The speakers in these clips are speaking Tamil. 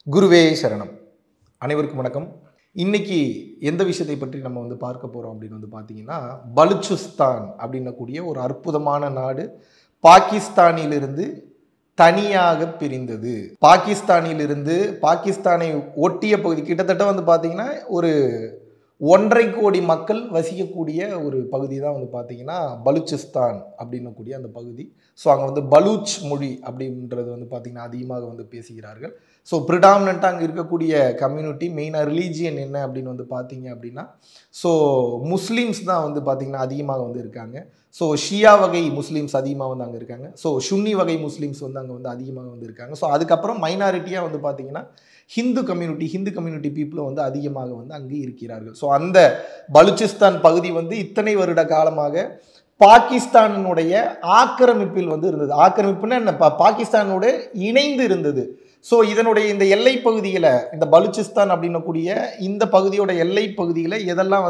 குருவே சரணம். அனைவருக்கும் வணக்கம். இன்னைக்கு எந்த விஷயத்தை பற்றி நம்ம பார்க்க போகிறோம் அப்படின்னு பார்த்தீங்கன்னா, பலுச்சிஸ்தான் அப்படின்னக்கூடிய ஒரு அற்புதமான நாடு பாகிஸ்தானிலிருந்து தனியாக பிரிந்தது. பாகிஸ்தானை ஒட்டிய பகுதி கிட்டத்தட்ட பார்த்தீங்கன்னா ஒரு 1.5 கோடி மக்கள் வசிக்கக்கூடிய ஒரு பகுதி தான் பார்த்தீங்கன்னா பலுச்சிஸ்தான் அப்படின்னக்கூடிய அந்த பகுதி. ஸோ அங்கே பலூச் மொழி அப்படின்றது பார்த்தீங்கன்னா அதிகமாக பேசுகிறார்கள். ஸோ ப்ரிடாமினண்ட்டாக அங்கே இருக்கக்கூடிய கம்யூனிட்டி மெயினாக ரிலீஜியன் என்ன அப்படின்னு பார்த்தீங்க அப்படின்னா, ஸோ முஸ்லீம்ஸ் தான் பார்த்தீங்கன்னா அதிகமாக இருக்காங்க. ஸோ ஷியா வகை முஸ்லீம்ஸ் அதிகமாக அங்கே இருக்காங்க. ஸோ சுன்னி வகை முஸ்லீம்ஸ் அங்கே அதிகமாக இருக்காங்க. ஸோ அதுக்கப்புறம் மைனாரிட்டியாக பார்த்தீங்கன்னா ஹிந்து கம்யூனிட்டி பீப்புளும் அதிகமாக அங்கே இருக்கிறார்கள். ஸோ அந்த பலுச்சிஸ்தான் பகுதி இத்தனை வருட காலமாக பாகிஸ்தானுடைய ஆக்கிரமிப்பில் இருந்தது. ஆக்கிரமிப்புன்னா என்ன? பாகிஸ்தானோட இணைந்து இருந்தது. ஸோ இதனுடைய இந்த எல்லை பகுதியில், இந்த பலுச்சிஸ்தான் அப்படின்னக்கூடிய இந்த பகுதியோட எல்லை பகுதியில் எதெல்லாம்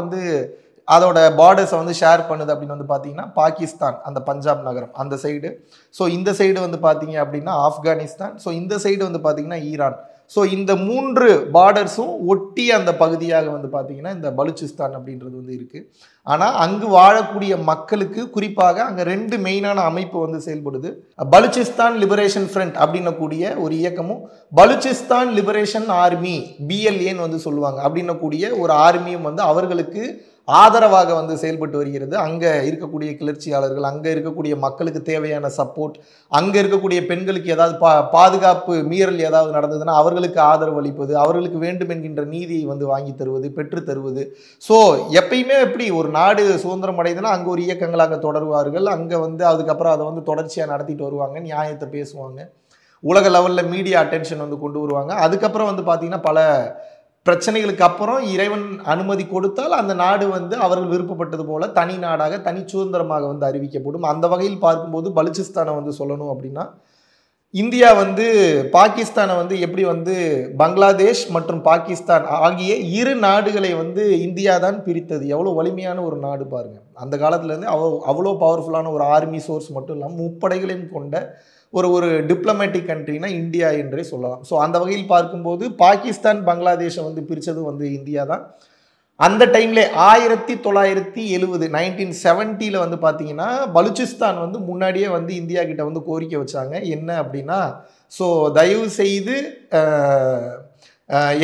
அதோட பார்டர்ஸை ஷேர் பண்ணுது அப்படின்னு பார்த்தீங்கன்னா, பாகிஸ்தான் அந்த பஞ்சாப் நகரம் அந்த சைடு. ஸோ இந்த சைடு பார்த்தீங்க அப்படின்னா ஆப்கானிஸ்தான். ஸோ இந்த சைடு பார்த்தீங்கன்னா ஈரான். ஸோ இந்த 3 பார்டர்ஸும் ஒட்டி அந்த பகுதியாக பார்த்தீங்கன்னா இந்த பலுச்சிஸ்தான் அப்படின்றது இருக்குது. ஆனால் அங்கு வாழக்கூடிய மக்களுக்கு குறிப்பாக அங்கே 2 மெயினான அமைப்பு செயல்படுது. பலுச்சிஸ்தான் லிபரேஷன் ஃப்ரண்ட் அப்படின்னக்கூடிய ஒரு இயக்கமும், பலுச்சிஸ்தான் லிபரேஷன் ஆர்மி BLAன்னு சொல்லுவாங்க அப்படின்னக்கூடிய ஒரு ஆர்மியும் அவர்களுக்கு ஆதரவாக செயல்பட்டு வருகிறது. அங்கே இருக்கக்கூடிய கிளர்ச்சியாளர்கள், அங்கே இருக்கக்கூடிய மக்களுக்கு தேவையான சப்போர்ட், அங்கே இருக்கக்கூடிய பெண்களுக்கு ஏதாவது பாதுகாப்பு மீறல் ஏதாவது நடந்ததுன்னா அவர்களுக்கு ஆதரவு அளிப்பது, அவர்களுக்கு வேண்டும் என்கின்ற நீதியை வாங்கி தருவது, பெற்று தருவது. ஸோ எப்பயுமே எப்படி ஒரு நாடு சுதந்திரம் அடையுதுன்னா அங்கே ஒரு இயக்கங்கள் அங்கே தொடருவார்கள். அங்கே அதுக்கப்புறம் அதை தொடர்ச்சியாக நடத்திட்டு வருவாங்க, நியாயத்தை பேசுவாங்க, உலக லெவலில் மீடியா அட்டென்ஷன் கொண்டு வருவாங்க. அதுக்கப்புறம் பார்த்தீங்கன்னா பல பிரச்சனைகளுக்கு அப்புறம் இறைவன் அனுமதி கொடுத்தால் அந்த நாடு அவர்கள் விருப்பப்பட்டது போல தனி நாடாக தனி சுதந்திரமாக அறிவிக்கப்படும். அந்த வகையில் பார்க்கும்போது பலுச்சிஸ்தானை சொல்லணும் அப்படின்னா, இந்தியா பாகிஸ்தானை எப்படி பங்களாதேஷ் மற்றும் பாகிஸ்தான் ஆகிய 2 நாடுகளை இந்தியா தான் பிரித்தது. எவ்வளோ வலிமையான ஒரு நாடு பாருங்க. அந்த காலத்துலேருந்து அவ்வளோ பவர்ஃபுல்லான ஒரு ஆர்மி சோர்ஸ் மட்டும் இல்லாமல் முப்படைகளையும் கொண்ட ஒரு டிப்ளமேட்டிக் கண்ட்ரினா இந்தியா என்றே சொல்லலாம். ஸோ அந்த வகையில் பார்க்கும்போது பாகிஸ்தான் பங்களாதேஷை பிரித்தது இந்தியா தான். அந்த டைம்ல 1970 1970 பார்த்தீங்கன்னா பலுச்சிஸ்தான் முன்னாடியே இந்தியா கிட்ட கோரிக்கை வச்சாங்க. என்ன அப்படின்னா, ஸோ தயவு செய்து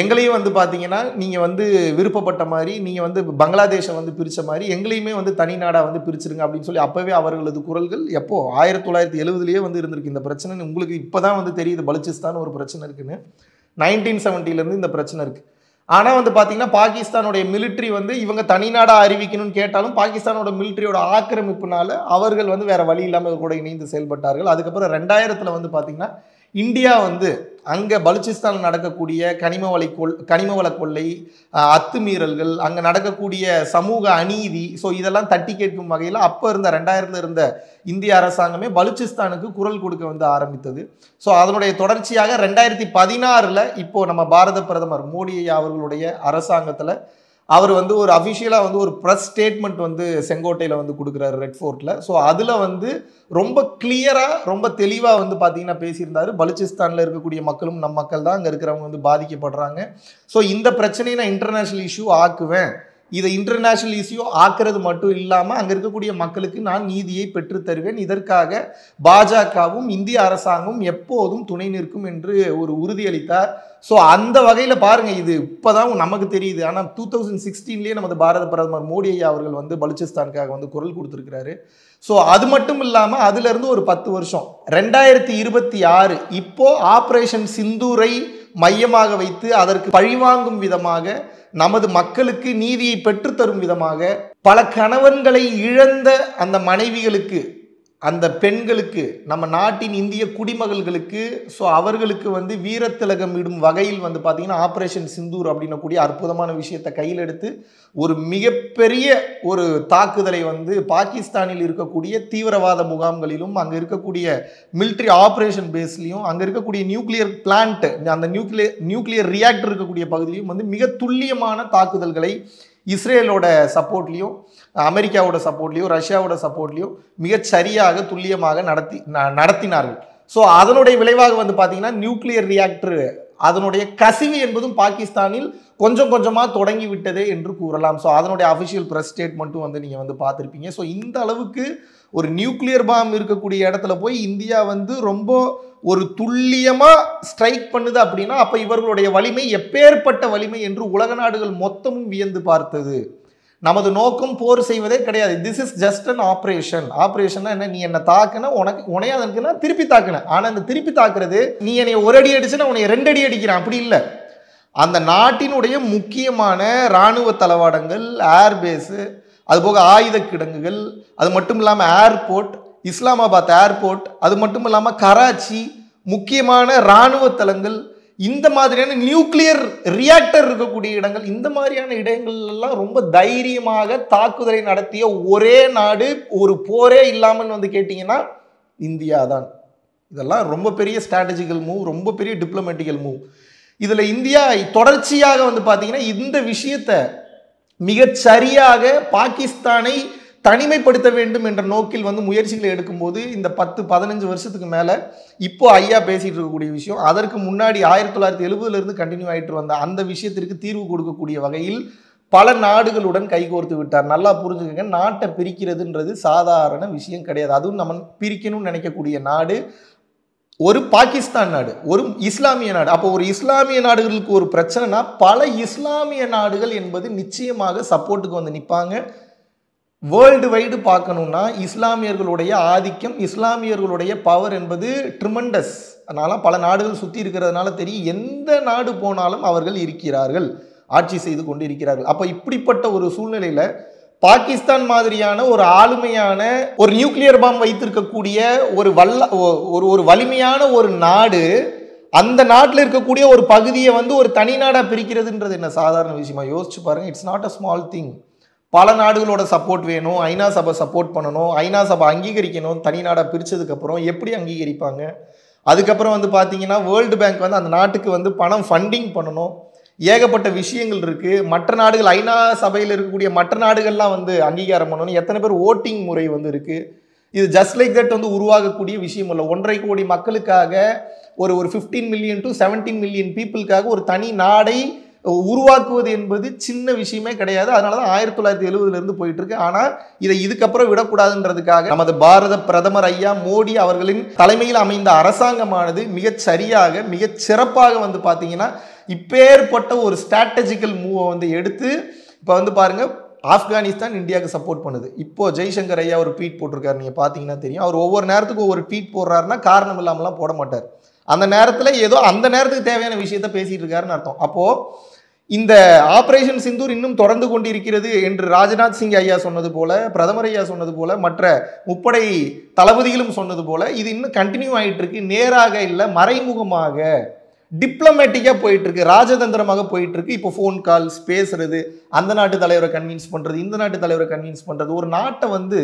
எங்களையும் பார்த்தீங்கன்னா நீங்கள் விருப்பப்பட்ட மாதிரி நீங்கள் பங்களாதேஷை பிரித்த மாதிரி எங்களையுமே தனி நாடாக பிரிச்சிருங்க அப்படின்னு சொல்லி அப்போவே அவர்களது குரல்கள் எப்போ 1970 இருந்திருக்கு. இந்த பிரச்சனை உங்களுக்கு இப்போ தான் தெரியுது பலுச்சிஸ்தான் ஒரு பிரச்சனை இருக்குன்னு. 1970 இந்த பிரச்சனை இருக்குது. ஆனால் பார்த்தீங்கன்னா பாகிஸ்தானுடைய மிலிட்ரி இவங்க தனிநாடாக அறிவிக்கணும்னு கேட்டாலும் பாகிஸ்தானோட மிலிட்ரியோட ஆக்கிரமிப்புனால அவர்கள் வேற வழி இல்லாமல் கூட இணைந்து செயல்பட்டார்கள். அதுக்கப்புறம் 2000 பார்த்தீங்கன்னா இந்தியா அங்கே பலுச்சிஸ்தானில் நடக்கக்கூடிய கனிமவள கொள்ளை, அத்துமீறல்கள், அங்கே நடக்கக்கூடிய சமூக அநீதி, ஸோ இதெல்லாம் தட்டி கேட்கும் வகையில் அப்போ 2000 இருந்த இந்திய அரசாங்கமே பலுச்சிஸ்தானுக்கு குரல் கொடுக்க ஆரம்பித்தது. ஸோ அதனுடைய தொடர்ச்சியாக 2016 இப்போ நம்ம பாரத பிரதமர் மோடி அவர்களுடைய அரசாங்கத்தில் அவர் ஒரு அஃபிஷியலாக ஒரு ப்ரெஸ் ஸ்டேட்மெண்ட் செங்கோட்டையில் கொடுக்குறாரு, ரெட் ஃபோர்ட்டில். ஸோ அதில் ரொம்ப கிளியராக ரொம்ப தெளிவாக பார்த்தீங்கன்னா பேசியிருந்தார். பலுச்சிஸ்தானில் இருக்கக்கூடிய மக்களும் நம் மக்கள் தான், அங்கே இருக்கிறவங்க பாதிக்கப்படுறாங்க. ஸோ இந்த பிரச்சனையை நான் இன்டர்நேஷ்னல் இஷ்யூ ஆக்குவேன். இதை இன்டர்நேஷ்னல் இஷ்யூ ஆக்குறது மட்டும் இல்லாமல் அங்கே இருக்கக்கூடிய மக்களுக்கு நான் நீதியை பெற்று தருவேன். இதற்காக பாஜகவும் இந்திய அரசாங்கம் எப்போதும் துணை நிற்கும் என்று ஒரு உறுதியளித்தார். ஸோ அந்த வகையில் பாருங்கள், இது இப்போ தான் நமக்கு தெரியுது. ஆனால் 2016 நமது பாரத பிரதமர் மோடி அவர்கள் பலுச்சிஸ்தானுக்காக குரல் கொடுத்துருக்கிறாரு. ஸோ அது மட்டும் இல்லாமல் அதிலிருந்து ஒரு 10 வருஷம் 2026 இப்போ ஆப்ரேஷன் சிந்தூரை மையமாக வைத்து அதற்கு பழிவாங்கும் விதமாக, நமது மக்களுக்கு நீதியை பெற்றுத்தரும் விதமாக, பல கணவன்களை இழந்த அந்த மனைவிகளுக்கு, அந்த பெண்களுக்கு, நம்ம நாட்டின் இந்திய குடிமகள்களுக்கு, ஸோ அவர்களுக்கு வீரத்திலகம் இடும் வகையில் பார்த்தீங்கன்னா ஆப்ரேஷன் சிந்தூர் அப்படின்னக்கூடிய அற்புதமான விஷயத்தை கையில் எடுத்து ஒரு மிகப்பெரிய ஒரு தாக்குதலை பாகிஸ்தானில் இருக்கக்கூடிய தீவிரவாத முகாம்களிலும், அங்கே இருக்கக்கூடிய மிலிட்ரி ஆப்ரேஷன் பேஸ்லையும், அங்கே இருக்கக்கூடிய நியூக்ளியர் பிளான்ட், அந்த நியூக்ளியர் ரியாக்டர் இருக்கக்கூடிய பகுதியிலையும் மிக துல்லியமான தாக்குதல்களை இஸ்ரேலோட சப்போர்ட்லையும், அமெரிக்காவோட சப்போர்ட்லையும், ரஷ்யாவோட சப்போர்ட்லையும் மிகச்சரியாக துல்லியமாக நடத்தினார்கள். ஸோ அதனுடைய விளைவாக பார்த்தீங்கன்னா நியூக்ளியர் ரியாக்டர் அதனுடைய கசிவு என்பதும் பாகிஸ்தானில் கொஞ்சம் கொஞ்சமாக தொடங்கி விட்டதே என்று கூறலாம். ஸோ அதனுடைய அஃபிஷியல் ப்ரெஸ் ஸ்டேட்மெண்ட்டும் வந்து நீங்கள் வந்து பார்த்துருப்பீங்க. ஸோ இந்த அளவுக்கு ஒரு நியூக்ளியர் பாம் இருக்கக்கூடிய இடத்துல போய் இந்தியா வந்து ரொம்ப ஒரு துல்லியமாக ஸ்ட்ரைக் பண்ணுது அப்படின்னா அப்போ இவர்களுடைய வலிமை எப்பேற்பட்ட வலிமை என்று உலக நாடுகள் மொத்தமும் வியந்து பார்த்தது. நமது நோக்கம் போர் செய்வதே கிடையாது. This is just an operation. ஆப்ரேஷன்னா என்ன, நீ என்ன தாக்குன, உனையாதுன்னா திருப்பி தாக்குன. ஆனால் அந்த திருப்பி தாக்குறது நீ என்னை ஒரு அடி அடிச்சுன்னா உன்னை 2 அடி அடிக்கிறான், அப்படி இல்லை. அந்த நாட்டினுடைய முக்கியமான இராணுவ தளவாடங்கள், ஏர்பேஸு, அதுபோக ஆயுத கிடங்குகள், அது மட்டும் இல்லாமல் ஏர்போர்ட், இஸ்லாமாபாத் ஏர்போர்ட், அது மட்டும் இல்லாமல் கராச்சி, முக்கியமான இராணுவ தளங்கள், இந்த மாதிரியான நியூக்ளியர் ரியாக்டர் இருக்கக்கூடிய இடங்கள், இந்த மாதிரியான இடங்கள் எல்லாம் ரொம்ப தைரியமாக தாக்குதலை நடத்திய ஒரே நாடு, ஒரு போரே இல்லாமல் வந்து கேட்டிங்கன்னா இந்தியா தான். இதெல்லாம் ரொம்ப பெரிய ஸ்ட்ராட்டஜிக்கல் மூவ், ரொம்ப பெரிய டிப்ளமேட்டிக்கல் மூவ். இதில் இந்தியா தொடர்ச்சியாக வந்து பார்த்தீங்கன்னா இந்த விஷயத்தை மிகச்சரியாக பாகிஸ்தானை தனிமைப்படுத்த வேண்டும் என்ற நோக்கில் வந்து முயற்சிகளை எடுக்கும்போது இந்த 10-15 வருஷத்துக்கு மேலே இப்போ ஐயா பேசிகிட்டு இருக்கக்கூடிய விஷயம், அதற்கு முன்னாடி 1970 கண்டினியூ ஆகிட்டு வந்த அந்த விஷயத்திற்கு தீர்வு கொடுக்கக்கூடிய வகையில் பல நாடுகளுடன் கைகோர்த்து விட்டார். நல்லா புரிஞ்சுக்கங்க, நாட்டை பிரிக்கிறதுன்றது சாதாரண விஷயம் கிடையாது. அதுவும் நம்ம பிரிக்கணும்னு நினைக்கக்கூடிய நாடு ஒரு பாகிஸ்தான் நாடு, ஒரு இஸ்லாமிய நாடு. அப்போ ஒரு இஸ்லாமிய நாடுகளுக்கு ஒரு பிரச்சனைனா பல இஸ்லாமிய நாடுகள் என்பது நிச்சயமாக சப்போர்ட்டுக்கு வந்து நிற்பாங்க. வேர்ல்டு வைடு பார்க்கணும்னா இஸ்லாமியர்களுடைய ஆதிக்கம், இஸ்லாமியர்களுடைய பவர் என்பது ட்ரிமண்டஸ். அதனால பல நாடுகள் சுற்றி இருக்கிறதுனால தெரியும், எந்த நாடு போனாலும் அவர்கள் இருக்கிறார்கள், ஆட்சி செய்து கொண்டு இருக்கிறார்கள். அப்போ இப்படிப்பட்ட ஒரு சூழ்நிலையில் பாகிஸ்தான் மாதிரியான ஒரு ஆளுமையான ஒரு நியூக்ளியர் பாம் வைத்திருக்கக்கூடிய ஒரு வலிமையான ஒரு நாடு, அந்த நாட்டில் இருக்கக்கூடிய ஒரு பகுதியை வந்து ஒரு தனி நாடாக பிரிக்கிறதுன்றது என்ன சாதாரண விஷயமா? யோசிச்சு பாருங்க. It's not a small thing. பல நாடுகளோட சப்போர்ட் வேணும், ஐநா சபை சப்போர்ட் பண்ணணும், ஐநா சபை அங்கீகரிக்கணும். தனி நாடாக பிரித்ததுக்கப்புறம் எப்படி அங்கீகரிப்பாங்க? அதுக்கப்புறம் வந்து பார்த்தீங்கன்னா வேர்ல்டு பேங்க் வந்து அந்த நாட்டுக்கு வந்து பணம் ஃபண்டிங் பண்ணணும். ஏகப்பட்ட விஷயங்கள் இருக்குது. மற்ற நாடுகள், ஐநா சபையில் இருக்கக்கூடிய மற்ற நாடுகள்லாம் வந்து அங்கீகாரம் பண்ணணும். எத்தனை பேர் ஓட்டிங் முறை வந்து இருக்குது. இது ஜஸ்ட் லைக் தட் வந்து உருவாகக்கூடிய விஷயம் இல்லை. 1.5 கோடி மக்களுக்காக ஒரு 15 மில்லியன் to 17 மில்லியன் பீப்புளுக்காக ஒரு தனி நாடை உருவாக்குவது என்பது சின்ன விஷயமே கிடையாது. அதனால தான் 1970 போயிட்டு இருக்கு. ஆனால் இதை இதுக்கப்புறம் விடக்கூடாதுன்றதுக்காக நமது பாரத பிரதமர் ஐயா மோடி அவர்களின் தலைமையில் அமைந்த அரசாங்கமானது மிகச் சரியாக மிகச் சிறப்பாக வந்து பார்த்தீங்கன்னா இப்பேற்பட்ட ஒரு ஸ்ட்ராட்டஜிக்கல் மூவை வந்து எடுத்து இப்போ வந்து பாருங்க, ஆப்கானிஸ்தான் இந்தியாவுக்கு சப்போர்ட் பண்ணுது. இப்போ ஜெய்சங்கர் ஐயா ஒரு ட்வீட் போட்டிருக்காரு, நீங்கள் பார்த்தீங்கன்னா தெரியும். அவர் ஒவ்வொரு நேரத்துக்கும் ஒவ்வொரு ட்வீட் போடுறாருன்னா காரணம் இல்லாமலாம் போட மாட்டார். அந்த நேரத்தில் ஏதோ அந்த நேரத்துக்கு தேவையான விஷயத்த பேசிட்டு இருக்காருன்னு அர்த்தம். அப்போது இந்த ஆபரேஷன் சிந்தூர் இன்னும் தொடர்ந்து கொண்டிருக்கிறது என்று ராஜ்நாத் சிங் ஐயா சொன்னது போல, பிரதமர் ஐயா சொன்னது போல, மற்ற முப்படை தளபதிகளும் சொன்னது போல இது இன்னும் கண்டினியூ ஆகிட்டு இருக்கு. நேராக இல்லை, மறைமுகமாக டிப்ளமேட்டிக்காக போயிட்டு இருக்கு, ராஜதந்திரமாக போயிட்டு இருக்கு. இப்போ ஃபோன் கால்ஸ் பேசுறது, அந்த நாட்டு தலைவரை கன்வின்ஸ் பண்ணுறது, இந்த நாட்டு தலைவரை கன்வின்ஸ் பண்ணுறது. ஒரு நாட்டை வந்து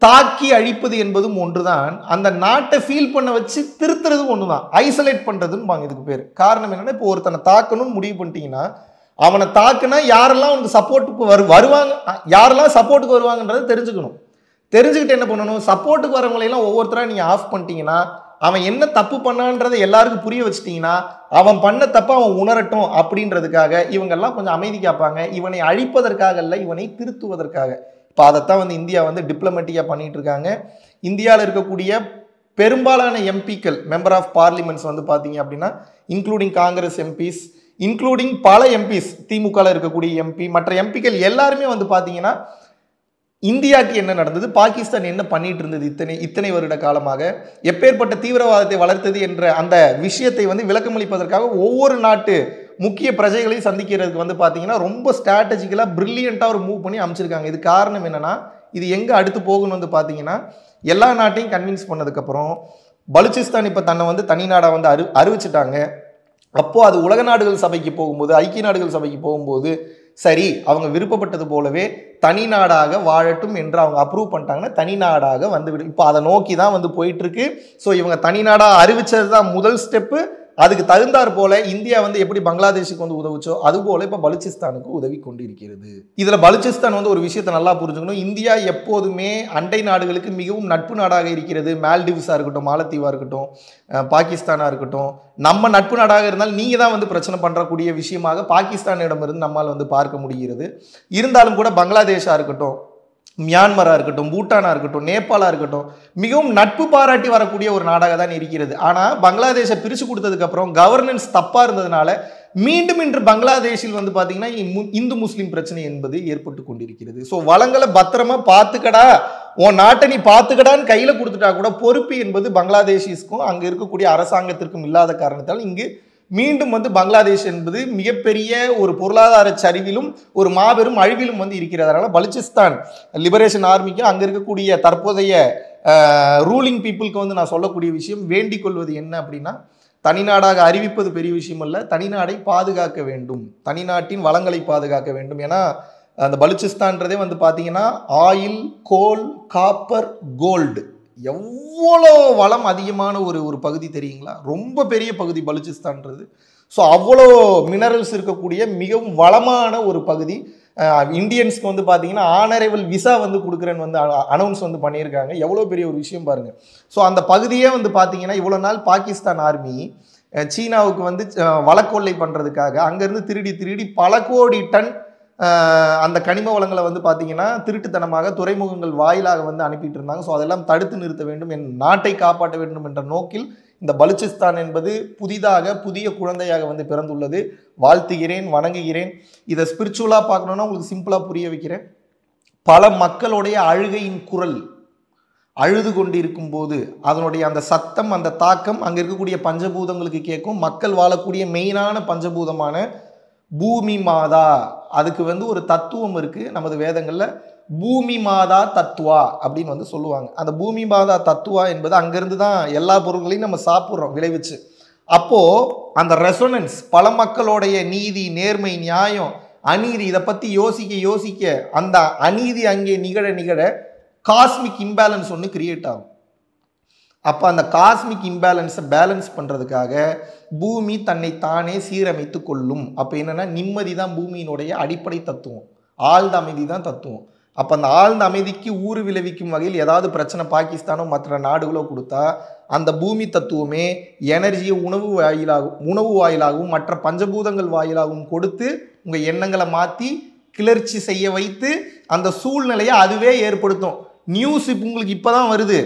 தாக்கி அழிப்பது என்பதும் ஒன்றுதான், அந்த நாட்டை ஃபீல் பண்ண வச்சு திருத்துறதும் ஒன்று தான். ஐசோலேட் பண்ணுறதுன்னு இதுக்கு பேர். காரணம் என்னன்னா, இப்போ ஒருத்தனை தாக்கணும்னு முடிவு பண்ணிட்டீங்கன்னா அவனை தாக்குனா யாரெல்லாம் உனக்கு சப்போர்ட்டுக்கு வருவாங்க, யாரெல்லாம் சப்போர்ட்டுக்கு வருவாங்கன்றதை தெரிஞ்சுக்கணும். தெரிஞ்சுக்கிட்டு என்ன பண்ணணும், சப்போர்ட்டுக்கு வரவங்களையெல்லாம் ஒவ்வொருத்தராக நீங்கள் ஆஃப் பண்ணிட்டீங்கன்னா, அவன் என்ன தப்பு பண்ணான்றதை எல்லாருக்கும் புரிய வச்சிட்டிங்கன்னா, அவன் பண்ண தப்பை அவன் உணரட்டும் அப்படின்றதுக்காக இவங்கெல்லாம் கொஞ்சம் அமைதி காப்பாங்க. இவனை அழிப்பதற்காக இல்லை, இவனை திருத்துவதற்காக. இப்போ அதைத்தான் வந்து இந்தியா வந்து டிப்ளமேட்டிக்காக பண்ணிட்டு இருக்காங்க. இந்தியாவில் இருக்கக்கூடிய பெரும்பாலான எம்பிக்கள், மெம்பர் ஆஃப் பார்லிமெண்ட்ஸ் வந்து பார்த்தீங்க அப்படின்னா, இன்க்ளூடிங் காங்கிரஸ் எம்பிஸ், இன்க்ளூடிங் பல எம்பிஸ், திமுகவில் இருக்கக்கூடிய எம்பி, மற்ற எம்பிக்கள் எல்லாருமே வந்து பார்த்தீங்கன்னா இந்தியாவுக்கு என்ன நடந்தது, பாகிஸ்தான் என்ன பண்ணிட்டு இருந்தது இத்தனை வருட காலமாக, எப்பேற்பட்ட தீவிரவாதத்தை வளர்த்தது என்ற அந்த விஷயத்தை வந்து விளக்கமளிப்பதற்காக ஒவ்வொரு நாட்டு முக்கிய பிரஜைகளையும் சந்திக்கிறதுக்கு வந்து பார்த்தீங்கன்னா ரொம்ப ஸ்ட்ராட்டஜிக்கலாக பிரில்லியண்ட்டாக ஒரு மூவ் பண்ணி அமைச்சிருக்காங்க. இது காரணம் என்னன்னா, இது எங்கே அடுத்து போகணும்னு வந்து பார்த்தீங்கன்னா, எல்லா நாட்டையும் கன்வின்ஸ் பண்ணதுக்கப்புறம் பலுச்சிஸ்தான் இப்போ தன்னை வந்து தனி நாடாக வந்து அறிவிச்சிட்டாங்க. அப்போது அது உலக நாடுகள் சபைக்கு போகும்போது, ஐக்கிய நாடுகள் சபைக்கு போகும்போது சரி அவங்க விருப்பப்பட்டது போலவே தனி நாடாக வாழட்டும் என்று அவங்க அப்ரூவ் பண்ணிட்டாங்கன்னா தனி நாடாக வந்துவிடும். இப்போ அதை நோக்கி தான் வந்து போயிட்டு இருக்கு. ஸோ இவங்க தனி நாடாக அறிவிச்சது தான் முதல் ஸ்டெப்பு. அதுக்கு தகுந்தாற் போல இந்தியா வந்து எப்படி பங்களாதேஷுக்கு வந்து உதவுச்சோ அது போல இப்ப பலுச்சிஸ்தானுக்கு உதவி கொண்டிருக்கிறது. இதுல பலுச்சிஸ்தான் வந்து ஒரு விஷயத்தை நல்லா புரிஞ்சுக்கணும். இந்தியா எப்போதுமே அண்டை நாடுகளுக்கு மிகவும் நட்பு நாடாக இருக்கிறது. மால்டிவ்ஸா இருக்கட்டும், மாலத்தீவா இருக்கட்டும், பாகிஸ்தானா இருக்கட்டும், நம்ம நட்பு நாடாக இருந்தால் நீங்க தான் வந்து பிரச்சனை பண்றக்கூடிய விஷயமாக பாகிஸ்தானிடமிருந்து நம்மால் வந்து பார்க்க முடிகிறது. இருந்தாலும் கூட பங்களாதேஷா இருக்கட்டும், மியான்மரா இருக்கட்டும், பூட்டானா இருக்கட்டும், நேபாளா இருக்கட்டும், மிகவும் நட்பு பாராட்டி வரக்கூடிய ஒரு நாடாக தான் இருக்கிறது. ஆனா பங்களாதேஷை பிரிச்சு கொடுத்ததுக்கு அப்புறம் கவர்னன்ஸ் தப்பா இருந்ததுனால மீண்டும் இன்று பங்களாதேஷில் வந்து பாத்தீங்கன்னா இந்து முஸ்லிம் பிரச்சனை என்பது ஏற்பட்டு கொண்டிருக்கிறது. ஸோ வளங்களை பத்திரமா பார்த்துக்கடா, உன் நாட்டை நீ பார்த்துக்கடான்னு கையில கொடுத்துட்டா கூட பொறுப்பு என்பது பங்களாதேஷிஸ்க்கும் அங்க இருக்கக்கூடிய அரசாங்கத்திற்கும் இல்லாத காரணத்தால் இங்கு மீண்டும் வந்து பங்களாதேஷ் என்பது மிகப்பெரிய ஒரு பொருளாதார சரிவிலும் ஒரு மாபெரும் அழிவிலும் வந்து இருக்கிறது. அதனால பலுச்சிஸ்தான் லிபரேஷன் ஆர்மிக்கு அங்க இருக்கக்கூடிய தற்போதைய ரூலிங் பீப்புளுக்கு வந்து நான் சொல்லக்கூடிய விஷயம், வேண்டிக் கொள்வது என்ன அப்படின்னா, தனிநாடாக அறிவிப்பது பெரிய விஷயம் அல்ல, தனிநாடை பாதுகாக்க வேண்டும், தனிநாட்டின் வளங்களை பாதுகாக்க வேண்டும். ஏன்னா அந்த பலுச்சிஸ்தான்றதே வந்து பார்த்தீங்கன்னா ஆயில், கோல், காப்பர், கோல்டு, எவ்வளோ வளம் அதிகமான ஒரு பகுதி தெரியுங்களா? ரொம்ப பெரிய பகுதி பலுச்சிஸ்தான்றது. ஸோ அவ்வளோ மினரல்ஸ் இருக்கக்கூடிய மிகவும் வளமான ஒரு பகுதி. இந்தியன்ஸ்க்கு வந்து பார்த்தீங்கன்னா ஆனரைவல் விசா வந்து கொடுக்குறேன்னு வந்து அனௌன்ஸ் வந்து பண்ணியிருக்காங்க. எவ்வளோ பெரிய ஒரு விஷயம் பாருங்கள். ஸோ அந்த பகுதியே வந்து பார்த்தீங்கன்னா இவ்வளோ நாள் பாகிஸ்தான் ஆர்மி சீனாவுக்கு வந்து வளக்கொள்ளை பண்ணுறதுக்காக அங்கேருந்து திருடி பல கோடி டன் அந்த கனிம வளங்களை வந்து பார்த்தீங்கன்னா திருட்டுத்தனமாக துறைமுகங்கள் வாயிலாக வந்து அனுப்பிட்டு இருந்தாங்க. ஸோ அதெல்லாம் தடுத்து நிறுத்த வேண்டும், என் நாட்டை காப்பாற்ற வேண்டும் என்ற நோக்கில் இந்த பலுச்சிஸ்தான் என்பது புதிய குழந்தையாக வந்து பிறந்துள்ளது. வாழ்த்துகிறேன், வணங்குகிறேன். இதை ஸ்பிரிச்சுவலாக பார்க்கணுன்னா உங்களுக்கு சிம்பிளாக புரிய வைக்கிறேன். பல மக்களுடைய அழுகையின் குரல் அழுது கொண்டிருக்கும் போது அதனுடைய அந்த சத்தம், அந்த தாக்கம் அங்கே இருக்கக்கூடிய பஞ்சபூதங்களுக்கு கேட்கும். மக்கள் வாழக்கூடிய மெயினான பஞ்சபூதமான பூமி மாதா, அதுக்கு வந்து ஒரு தத்துவம் இருக்கு நமது வேதங்கள்ல, பூமி மாதா தத்துவா அப்படின்னு வந்து சொல்லுவாங்க. அந்த பூமி மாதா தத்துவா என்பது அங்கிருந்து தான் எல்லா பொருட்களையும் நம்ம சாப்பிட்றோம் விளைவிச்சு. அப்போ அந்த ரெசோனன்ஸ் பல மக்களுடைய நீதி, நேர்மை, நியாயம், அநீதி, இதை பத்தி யோசிக்க அந்த அநீதி அங்கே நிகழ காஸ்மிக் இம்பேலன்ஸ் ஒன்று கிரியேட் ஆகும். அப்போ அந்த காஸ்மிக் இம்பேலன்ஸை பேலன்ஸ் பண்ணுறதுக்காக பூமி தன்னை தானே சீரமைத்து கொள்ளும். அப்போ என்னென்னா நிம்மதி தான் பூமியினுடைய அடிப்படை தத்துவம், ஆழ்ந்த அமைதி தான் தத்துவம். அப்போ அந்த ஆழ்ந்த அமைதிக்கு ஊறு விளைவிக்கும் வகையில் ஏதாவது பிரச்சனை பாகிஸ்தானோ மற்ற நாடுகளோ கொடுத்தா அந்த பூமி தத்துவமே எனர்ஜியை உணவு வாயிலாகவும் மற்ற பஞ்சபூதங்கள் வாயிலாகவும் கொடுத்து உங்கள் எண்ணங்களை மாற்றி கிளர்ச்சி செய்ய வைத்து அந்த சூழ்நிலையை அதுவே ஏற்படுத்தும். நியூஸ் இப்போ உங்களுக்கு இப்போ தான் வருது,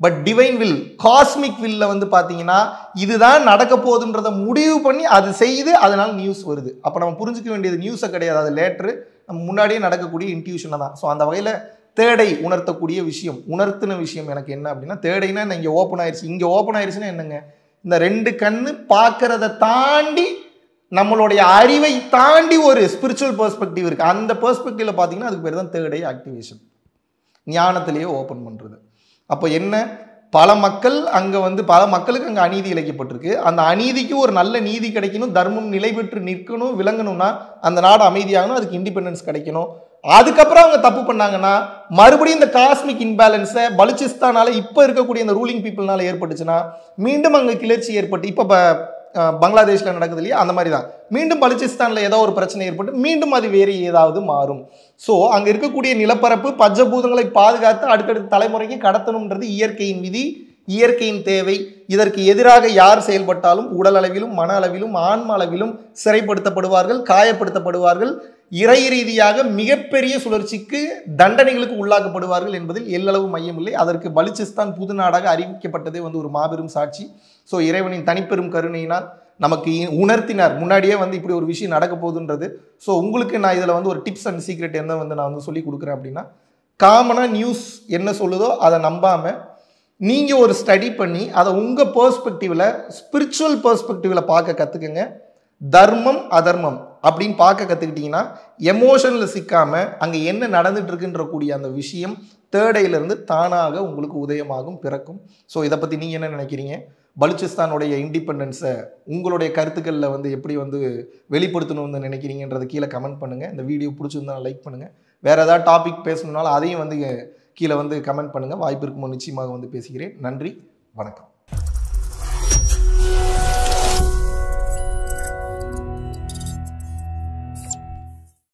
பட் டிவைன் வில், காஸ்மிக் வில்ல வந்து பார்த்தீங்கன்னா இதுதான் நடக்க போகுதுன்றதை முடிவு பண்ணி அது செய்து அதனால நியூஸ் வருது. அப்போ நம்ம புரிஞ்சுக்க வேண்டியது நியூஸை கிடையாது, அது லேட்டரு நம்ம முன்னாடியே நடக்கக்கூடிய இன்ட்யூஷனை தான். ஸோ அந்த வகையில் தேடை உணர்த்தக்கூடிய விஷயம், உணர்த்தின விஷயம் எனக்கு என்ன அப்படின்னா, தேடைனா இங்கே ஓப்பன் ஆயிடுச்சு. இங்கே ஓப்பன் ஆயிடுச்சுன்னா என்னங்க, இந்த ரெண்டு கண்ணு பார்க்கறத தாண்டி நம்மளுடைய அறிவை தாண்டி ஒரு ஸ்பிரிச்சுவல் பெர்ஸ்பெக்டிவ் இருக்குது. அந்த பெர்ஸ்பெக்டிவ்ல பார்த்தீங்கன்னா அதுக்கு பேர் தான் தேடை ஆக்டிவேஷன், ஞானத்திலேயே ஓப்பன் பண்ணுறது. அப்போ என்ன, பல மக்களுக்கு அங்கே அநீதி இழைக்கப்பட்டிருக்கு. அந்த அநீதிக்கு ஒரு நல்ல நீதி கிடைக்கணும், தர்மம் நிலை பெற்று நிற்கணும், விளங்கணும்னா அந்த நாடு அமைதியாகணும், அதுக்கு இண்டிபெண்டன்ஸ் கிடைக்கணும். அதுக்கப்புறம் அவங்க தப்பு பண்ணாங்கன்னா மறுபடியும் இந்த காஸ்மிக் இம்பேலன்ஸை பலுச்சிஸ்தானால இப்போ இருக்கக்கூடிய இந்த ரூலிங் பீப்புள்னால ஏற்பட்டுச்சுன்னா மீண்டும் அங்கே கிளர்ச்சி ஏற்பட்டு, இப்போ பங்களாதேஷில் நடக்குது இல்லையா, அந்த மாதிரி தான் மீண்டும் பலுச்சிஸ்தானில் ஏதோ ஒரு பிரச்சனை ஏற்பட்டு மீண்டும் அது வேறு ஏதாவது மாறும். ஸோ அங்கே இருக்கக்கூடிய நிலப்பரப்பு பஞ்சபூதங்களை பாதுகாத்து அடுத்தடுத்த தலைமுறைக்கு கடத்தணுன்றது இயற்கையின் விதி, இயற்கையின் தேவை. இதற்கு எதிராக யார் செயல்பட்டாலும் உடல் அளவிலும் மன அளவிலும் ஆன்ம அளவிலும் சிறைப்படுத்தப்படுவார்கள், காயப்படுத்தப்படுவார்கள், இறை ரீதியாக மிகப்பெரிய சுழற்சிக்கு தண்டனைகளுக்கு உள்ளாக்கப்படுவார்கள் என்பதில் எல்லளவு மையமில்லை. அதற்கு பலுச்சிஸ்தான் புது நாடாக அறிவிக்கப்பட்டதே வந்து ஒரு மாபெரும் சாட்சி. ஸோ இறைவனின் தனிப்பெரும் கருணையினால் நமக்கு உணர்த்தினார் முன்னாடியே வந்து இப்படி ஒரு விஷயம் நடக்க போகுதுன்றது. ஸோ உங்களுக்கு நான் இதில் வந்து ஒரு டிப்ஸ் அண்ட் சீக்ரெட் என்ன வந்து நான் வந்து சொல்லி கொடுக்குறேன் அப்படின்னா, காமனாக நியூஸ் என்ன சொல்லுதோ அதை நம்பாமல் நீங்கள் ஒரு ஸ்டடி பண்ணி அதை உங்கள் பெர்ஸ்பெக்டிவில், ஸ்பிரிச்சுவல் பெர்ஸ்பெக்டிவில் பார்க்க கற்றுக்குங்க. தர்மம் அதர்மம் அப்படின்னு பார்க்க கற்றுக்கிட்டிங்கன்னா எமோஷனில் சிக்காமல் அங்கே என்ன நடந்துட்டு இருக்குன்ற கூடிய அந்த விஷயம் தேர்டையிலிருந்து தானாக உங்களுக்கு உதயமாகும், பிறக்கும். ஸோ இதை பற்றி நீங்கள் என்ன நினைக்கிறீங்க? பலுச்சிஸ்தானுடைய இண்டிபெண்டன்ஸை உங்களுடைய கருத்துக்களில் வந்து எப்படி வந்து வெளிப்படுத்தணும்னு நினைக்கிறீங்கன்றதை கீழே கமெண்ட் பண்ணுங்கள். இந்த வீடியோ பிடிச்சிருந்தா லைக் பண்ணுங்கள். வேறு ஏதாவது டாபிக் பேசணுன்னாலும் அதையும் வந்து கீழே வந்து கமெண்ட் பண்ணுங்கள். வாய்ப்பு இருக்கும்போது நிச்சயமாக வந்து பேசுகிறேன். நன்றி, வணக்கம்.